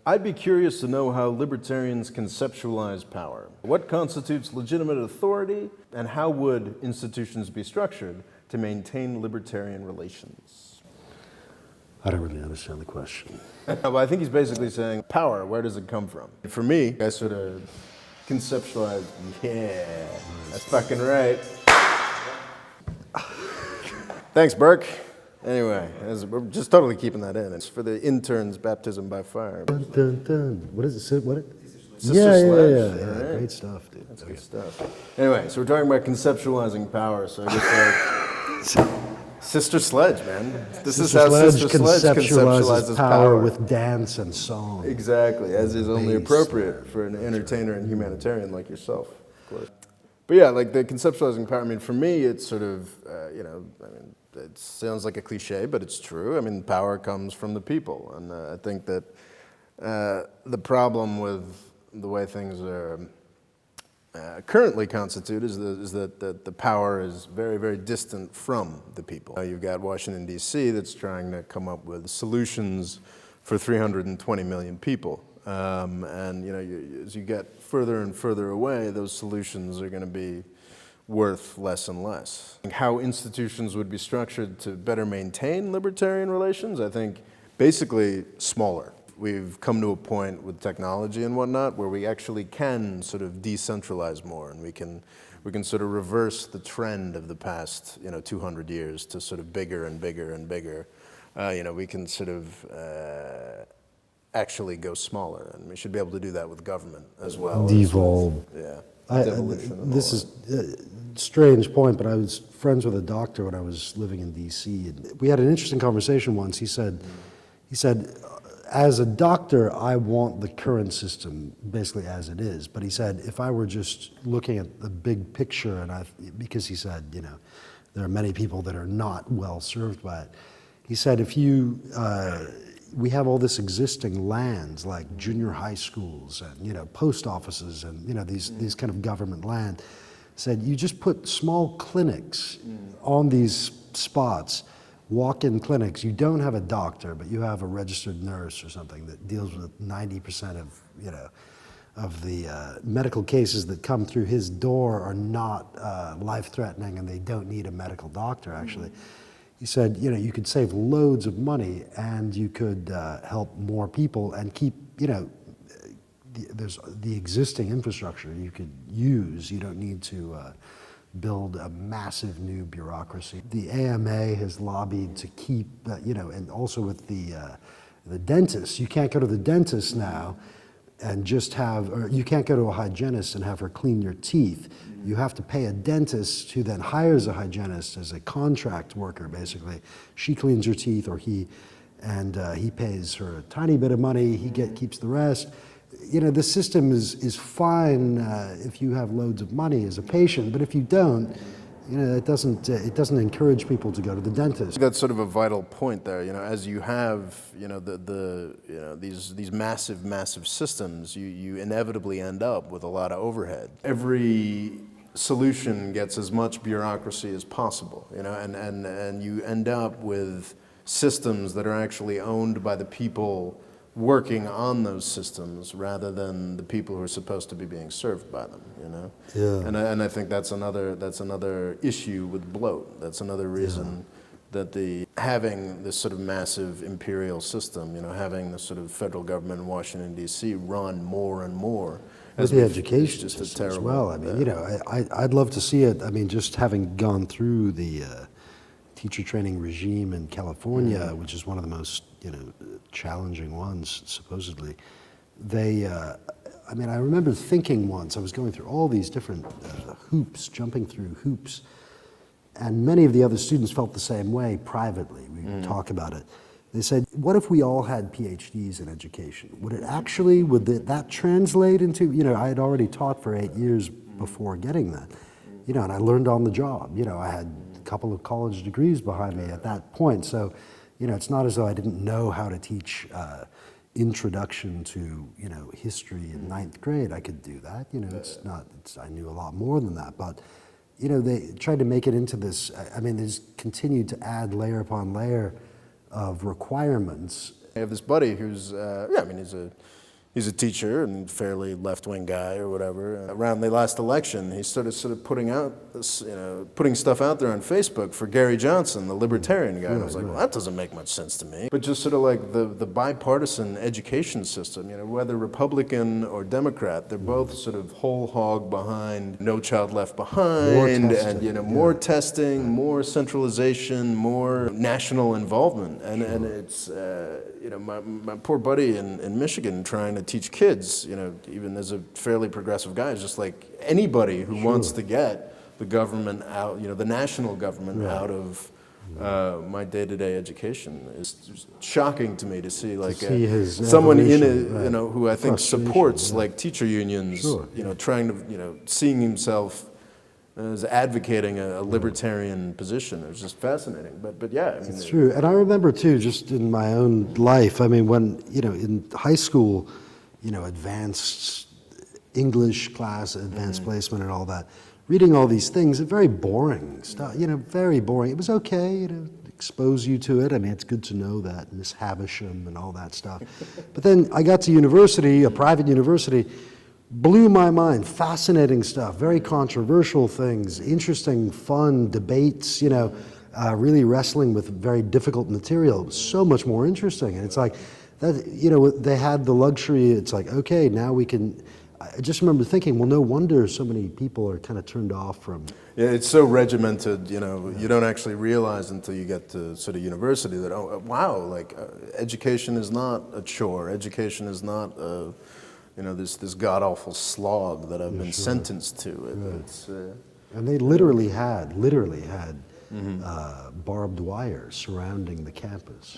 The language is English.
I'd be curious to know how libertarians conceptualize power. What constitutes legitimate authority, and how would institutions be structured to maintain libertarian relations? I don't really understand the question. Well, I think he's basically saying, power, where does it come from? For me, I sort of conceptualize, yeah, that's fucking right. Thanks, Burke. Anyway, we're just totally keeping that in. It's for the interns' baptism by fire. Dun, dun, dun. What is it? What? Sister Yeah. right. Great stuff, dude. That's good stuff. Anyway, so we're talking about conceptualizing power, so I guess Sister Sledge, man. This is how Sister Sledge conceptualizes power with dance and song. Exactly, as is only appropriate for an entertainer and humanitarian like yourself, of course. But yeah, like the conceptualizing power, I mean, for me, it's sort of, it sounds like a cliche, but it's true. I mean, power comes from the people. And I think that the problem with the way things are currently constituted is that the power is very, very distant from the people. You've got Washington, D.C. that's trying to come up with solutions for 320 million people. And as you get further and further away, those solutions are going to be worth less and less. How institutions would be structured to better maintain libertarian relations, I think basically smaller. We've come to a point with technology and whatnot where we actually can sort of decentralize more, and we can sort of reverse the trend of the past 200 years to sort of bigger and bigger and bigger. We can sort of actually go smaller, and we should be able to do that with government as well. Devolve. This is a strange point, but I was friends with a doctor when I was living in D.C. and we had an interesting conversation once. He said, as a doctor, I want the current system basically as it is. But he said, if I were just looking at the big picture, because he said, there are many people that are not well served by it. He said, we have all this existing lands like junior high schools and post offices and these kind of government land. Said you just put small clinics on these spots, walk-in clinics. You don't have a doctor, but you have a registered nurse or something that deals with 90% of the medical cases that come through his door are not life-threatening, and they don't need a medical doctor actually. He said, you could save loads of money and you could help more people and keep, there's the existing infrastructure you could use. You don't need to build a massive new bureaucracy. The AMA has lobbied to keep, and also with the dentists. You can't go to the dentist now and just or you can't go to a hygienist and have her clean your teeth. You have to pay a dentist who then hires a hygienist as a contract worker, basically. She cleans your teeth, or he pays her a tiny bit of money, he keeps the rest. The system is fine if you have loads of money as a patient, but if you don't, it doesn't encourage people to go to the dentist. That's sort of a vital point there. As you have these massive systems, you inevitably end up with a lot of overhead. Every solution gets as much bureaucracy as possible, and you end up with systems that are actually owned by the people working on those systems rather than the people who are supposed to be being served by them, Yeah. And I think that's another issue with bloat. That's another reason that having this sort of massive imperial system, having the sort of federal government in Washington, D.C. run more and more. With the education system as well. I mean, I'd love to see it. I mean, just having gone through the teacher training regime in California, which is one of the most challenging ones, supposedly. I remember thinking once, I was going through all these different hoops, jumping through hoops, and many of the other students felt the same way privately. We would talk about it. They said, what if we all had PhDs in education? Would that translate into, I had already taught for 8 years before getting that, and I learned on the job. I had a couple of college degrees behind me at that point. So, it's not as though I didn't know how to teach introduction to, history in 9th grade. I could do that. I knew a lot more than that. But, they tried to make it into this, they just continued to add layer upon layer of requirements I have this buddy who's, yeah, I mean, he's a teacher and fairly left-wing guy or whatever. Around the last election, he started sort of putting out this, putting stuff out there on Facebook for Gary Johnson, the Libertarian guy. And I was like, well, that doesn't make much sense to me. But just sort of like the bipartisan education system, whether Republican or Democrat, they're both sort of whole hog behind No Child Left Behind, more testing, more centralization, more national involvement. And it's, my poor buddy in Michigan trying to teach kids, even as a fairly progressive guy, is just like anybody who wants to get the government out, the national government out of my day-to-day education. It's shocking to me to see like someone in it, who I think supports like teacher unions, trying to, seeing himself as advocating a libertarian position. It was just fascinating. But yeah, I mean, it's true. And I remember too, just in my own life, I mean, when, in high school, advanced English class, advanced placement and all that, reading all these things, very boring stuff, very boring. It was okay, expose you to it. I mean, it's good to know that, Miss Havisham and all that stuff. But then I got to university, a private university, blew my mind, fascinating stuff, very controversial things, interesting, fun debates, really wrestling with very difficult material. It was so much more interesting. And it's like, that, they had the luxury, it's like, okay, now we can, I just remember thinking, well, no wonder so many people are kind of turned off from. Yeah, it's so regimented, you don't actually realize until you get to sort of university that, oh, wow, like education is not a chore. Education is not this god-awful slog that I've been sentenced to. It's, and they literally had barbed wire surrounding the campus.